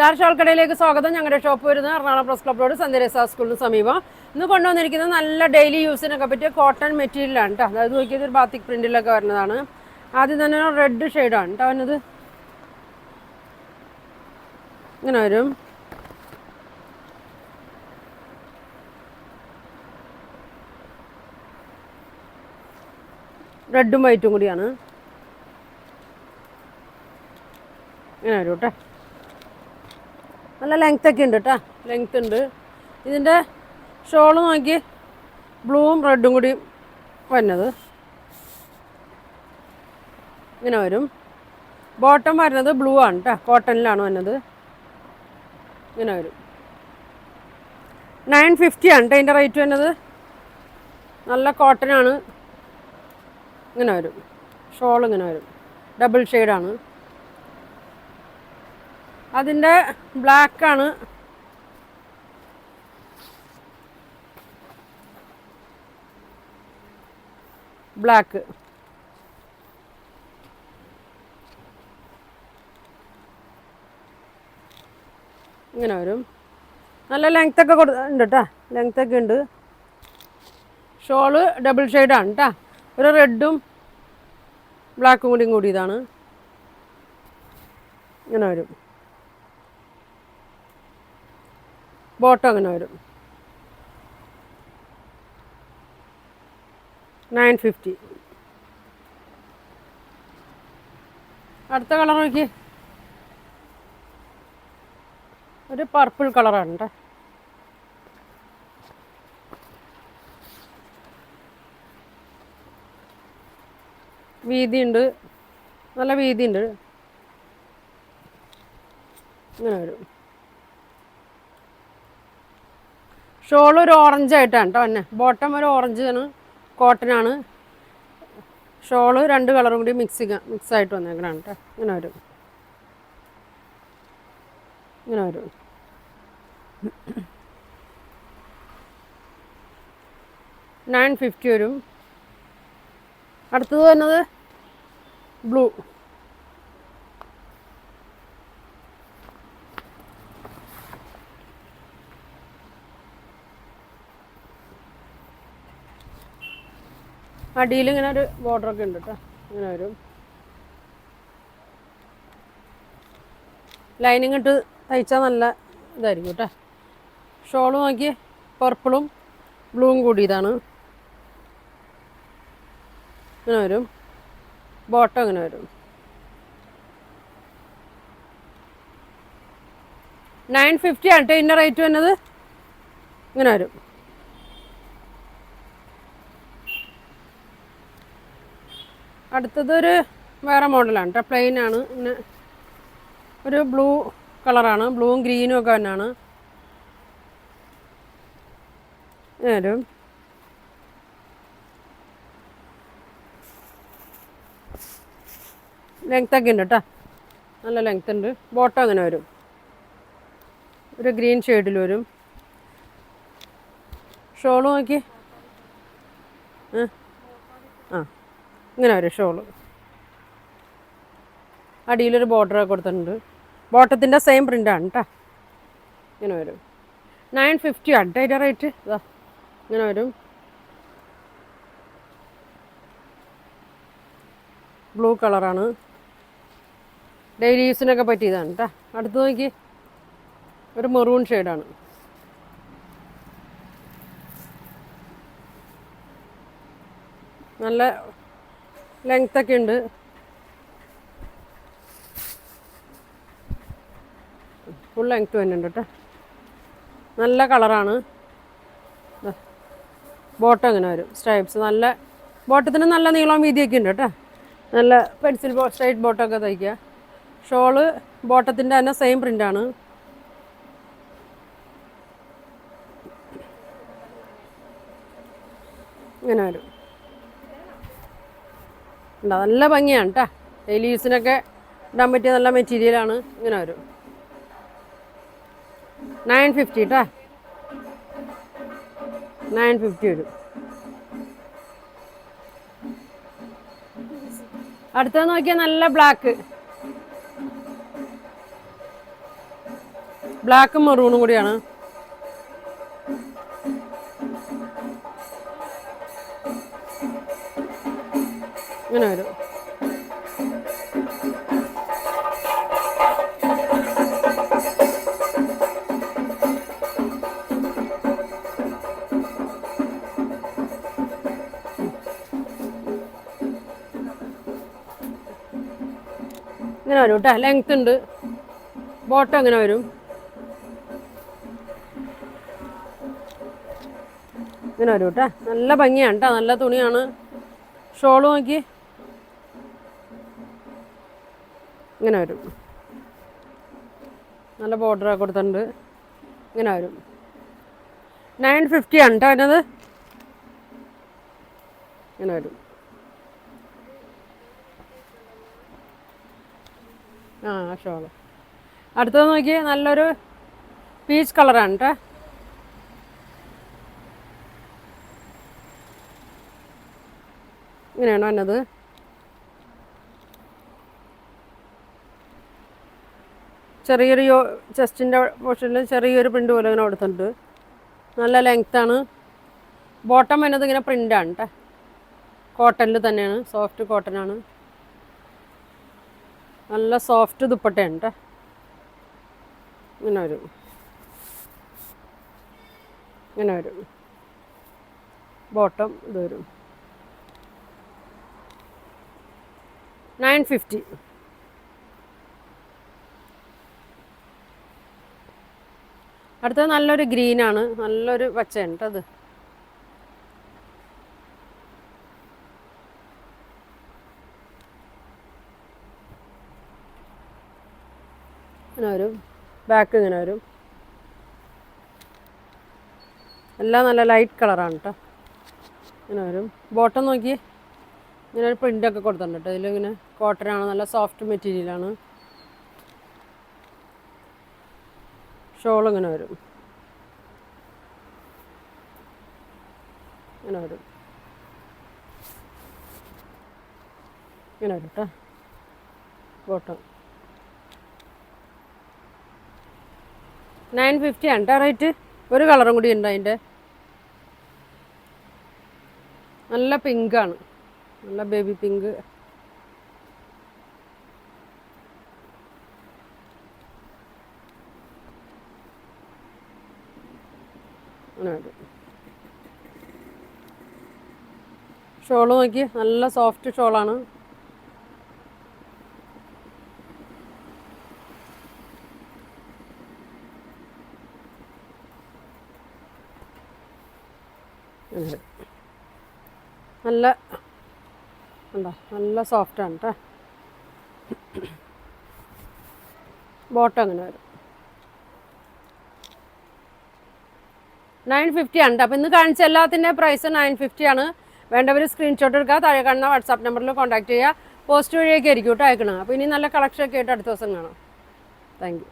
Star shawl കടയിലേക്ക് സ്വാഗതം. ഞങ്ങളുടെ ഷോപ്പ് വരുന്നത് എറണാകുളം പ്രസ് ക്ലബ് റോഡ് സന്ധ്യ സ്കൂളിന് സമീപം. ഇന്ന് കൊണ്ടുവന്നിരിക്കുന്നത് നല്ല ഡെയിലി യൂസിനൊക്കെ പറ്റിയ കോട്ടൺ മെറ്റീരിയലാണ് കേട്ടോ. അതായത് നോക്കിയത് ഒരു ബാത്തിക് പ്രിന്റിലൊക്കെ വരുന്നതാണ്. ആദ്യം തന്നെ റെഡ് ഷെയ്ഡാണ് കേട്ടോ വരുന്നത്. ഇങ്ങനെ വരും. റെഡും വൈറ്റും കൂടിയാണ്. ഇങ്ങനെ വരും കേട്ടോ. നല്ല ലെങ്ത്തൊക്കെ ഉണ്ട് കേട്ടോ, ലെങ്ത് ഉണ്ട്. ഇതിൻ്റെ ഷോള് നോക്കി ബ്ലൂവും റെഡും കൂടി വരുന്നത് ഇങ്ങനെ വരും. ബോട്ടം വരുന്നത് ബ്ലൂ ആണ് കേട്ടോ, കോട്ടണിലാണ് വരുന്നത്. ഇങ്ങനെ വരും. 950 ആണ് കേട്ടോ അതിൻ്റെ റേറ്റ് വരുന്നത്. നല്ല കോട്ടനാണ്. ഇങ്ങനെ വരും. ഷോൾ ഇങ്ങനെ വരും. ഡബിൾ ഷെയ്ഡാണ്. അതിൻ്റെ ബ്ലാക്കാണ്. ബ്ലാക്ക് ഇങ്ങനെ വരും. നല്ല ലെങ്ത്തൊക്കെ ഉണ്ട് കേട്ടോ, ലെങ്ത്തൊക്കെ ഉണ്ട്. ഷോള് ഡബിൾ ഷെയ്ഡാണ് കേട്ടോ. ഒരു റെഡും ബ്ലാക്കും കൂടിയതാണ്. ഇങ്ങനെ വരും. ബോട്ടം അങ്ങനെ വരും. 950. അടുത്ത കളർ നോക്കി, ഒരു പർപ്പിൾ കളറാണ് കേട്ടോ. വീതിയുണ്ട്, നല്ല വീതിയുണ്ട്. ഇങ്ങനെ വരും. ഷോൾ ഒരു ഓറഞ്ച് ആയിട്ടാണ് കേട്ടോ തന്നെ. ബോട്ടം ഒരു ഓറഞ്ച് ആണ്, കോട്ടനാണ്. ഷോള് രണ്ട് കളറും കൂടി മിക്സ് ആയിട്ട് വന്നേക്കണാണ് കേട്ടോ. ഇങ്ങനെ വരും. ഇങ്ങനെ വരും. 950 വരും. അടുത്തത് വരുന്നത് ബ്ലൂ. അടിയിൽ ഇങ്ങനെ ഒരു ബോർഡറൊക്കെ ഉണ്ട് കേട്ടോ. ഇങ്ങനെ വരും. ലൈനിങ് ഇട്ട് തയ്ച്ചാൽ നല്ല ഇതായിരിക്കും കേട്ടോ. ഷോള് നോക്കി പർപ്പിളും ബ്ലൂവും കൂടിയതാണ്. ഇങ്ങനെ വരും. ബോട്ടം ഇങ്ങനെ വരും. 950 ആണ് കേട്ടോ ഇതിൻ്റെ റേറ്റ് വരുന്നത്. ഇങ്ങനെ വരും. അടുത്തതൊരു വേറെ മോഡലാണ് കേട്ടോ, പ്ലെയിൻ ആണ്. പിന്നെ ഒരു ബ്ലൂ കളറാണ്, ബ്ലൂവും ഗ്രീനും ഒക്കെ തന്നെയാണ്. വരും. ലെങ്ത്തൊക്കെ ഉണ്ട് കേട്ടോ, നല്ല ലെങ്ത് ഉണ്ട്. ബോട്ടം അങ്ങനെ വരും. ഒരു ഗ്രീൻ ഷെയ്ഡിൽ വരും. ഷോള് നോക്കി ആ ഇങ്ങനെ വരും ഷോള്. അടിയിലൊരു ബോർഡറൊക്കെ കൊടുത്തിട്ടുണ്ട്. ബോട്ടത്തിൻ്റെ സെയിം പ്രിൻ്റാണ് കേട്ടോ. ഇങ്ങനെ വരും. 950 ആണ് കേട്ടോ അതിൻ്റെ റേറ്റ്. ഇതാ ഇങ്ങനെ വരും. ബ്ലൂ കളറാണ്, ഡെയിലി യൂസിനൊക്കെ പറ്റിയതാണ് കേട്ടോ. അടുത്ത് നോക്കി ഒരു മെറൂൺ ഷെയ്ഡാണ്. നല്ല ലെങ്ത്തൊക്കെ ഉണ്ട്. ഫുൾ ലെങ്ത്ത് വരുന്നുണ്ട് കേട്ടോ. നല്ല കളറാണ്. ബോട്ടം ഇങ്ങനെ വരും. സ്ട്രൈപ്സ് നല്ല ബോട്ടത്തിന് നല്ല നീളം വീതിയൊക്കെ ഉണ്ട് കേട്ടോ. നല്ല പെൻസിൽ സ്ട്രൈറ്റ് ബോട്ടമൊക്കെ തയ്ക്കുക. ഷോള് ബോട്ടത്തിൻ്റെ തന്നെ സെയിം പ്രിൻ്റാണ്. ഇങ്ങനെ വരും. നല്ല ഭംഗിയാണ് കേട്ടോ. ഡെയിലി യൂസിനൊക്കെ ഇടാൻ പറ്റിയ നല്ല മെറ്റീരിയലാണ്. ഇങ്ങനെ വരും. 950 കേട്ടോ. 950 വരും. അടുത്തത് നോക്കിയാൽ നല്ല ബ്ലാക്ക്. ബ്ലാക്കും മെറൂണും കൂടിയാണ്. ഇങ്ങനെ വരും. ഇങ്ങനെ വരും കേട്ടോ, ലെങ്ത് ഉണ്ട്. ബോട്ടം ഇങ്ങനെ വരും. ഇങ്ങനെ വരും കേട്ടോ, നല്ല ഭംഗിയാണ് കേട്ടോ, നല്ല തുണിയാണ്. ഷോള് നോക്കി ഇങ്ങനെ വരും, നല്ല ബോർഡറൊക്കെ കൊടുത്തിട്ടുണ്ട്. ഇങ്ങനെ വരും. 950 ആണ് കേട്ടോ അതിനത്. ഇങ്ങനെ വരും. ആ ഷോള്. അടുത്തത് നോക്കി, നല്ലൊരു പീച്ച് കളറാണ് കേട്ടോ. ഇങ്ങനെയാണോ എന്നത്? ചെറിയൊരു ചെസ്റ്റിൻ്റെ പോർഷനിൽ ചെറിയൊരു പ്രിൻ്റ് പോലെ ഇങ്ങനെ കൊടുത്തിട്ടുണ്ട്. നല്ല ലെങ്ത്താണ്. ബോട്ടം എന്നത് ഇങ്ങനെ പ്രിൻ്റാണ് കേട്ടോ, കോട്ടണിൽ തന്നെയാണ്, സോഫ്റ്റ് കോട്ടനാണ്. നല്ല സോഫ്റ്റ് ദുപ്പട്ടയാണ് കേട്ടോ. ഇങ്ങനെ വരും. ഇങ്ങനെ വരും. ബോട്ടം ഇത് വരും. 950. അടുത്തത് നല്ലൊരു ഗ്രീനാണ്, നല്ലൊരു പച്ചയാണ് കേട്ടോ അത്. ഇങ്ങനെ വരും. ബാക്ക് ഇങ്ങനെ വരും. എല്ലാം നല്ല ലൈറ്റ് കളറാണ് കേട്ടോ. ഇങ്ങനെ വരും. ബോട്ടം നോക്കി, ഇങ്ങനെ ഒരു പ്രിൻ്റൊക്കെ കൊടുത്തിട്ടുണ്ട് കേട്ടോ. ഇതിലിങ്ങനെ കോട്ടനാണ്, നല്ല സോഫ്റ്റ് മെറ്റീരിയലാണ്. ഷോൾ ഇങ്ങനെ വരും. ഇങ്ങനെ വരും. ഇങ്ങനെ വരും കേട്ടോ ബോട്ടം. 950 ആണ് കേട്ടോ റേറ്റ്. ഒരു കളറും കൂടി ഉണ്ട് അതിൻ്റെ. നല്ല പിങ്കാണ്, നല്ല ബേബി പിങ്ക്. ഷോള് നോക്കി, നല്ല സോഫ്റ്റ് ഷോളാണ്. നല്ല ഉണ്ടോ, നല്ല സോഫ്റ്റാണ് കേട്ടോ. ബോട്ടം അങ്ങനെ വരും. 950 ആണ് കേട്ടോ. അപ്പോൾ ഇന്ന് കാണിച്ച എല്ലാത്തിൻ്റെ പ്രൈസ് 950 ആണ്. വേണ്ടവർ സ്ക്രീൻഷോട്ട് എടുക്കുക, താഴെ കാണുന്ന വാട്സാപ്പ് നമ്പറിൽ കോൺടാക്ട് ചെയ്യുക. പോസ്റ്റ് വഴിയൊക്കെ ആയിരിക്കും കേട്ടോ അയക്കണം. അപ്പോൾ ഇനി നല്ല കളക്ഷനൊക്കെ ആയിട്ട് അടുത്ത ദിവസം കാണാം. Thank you.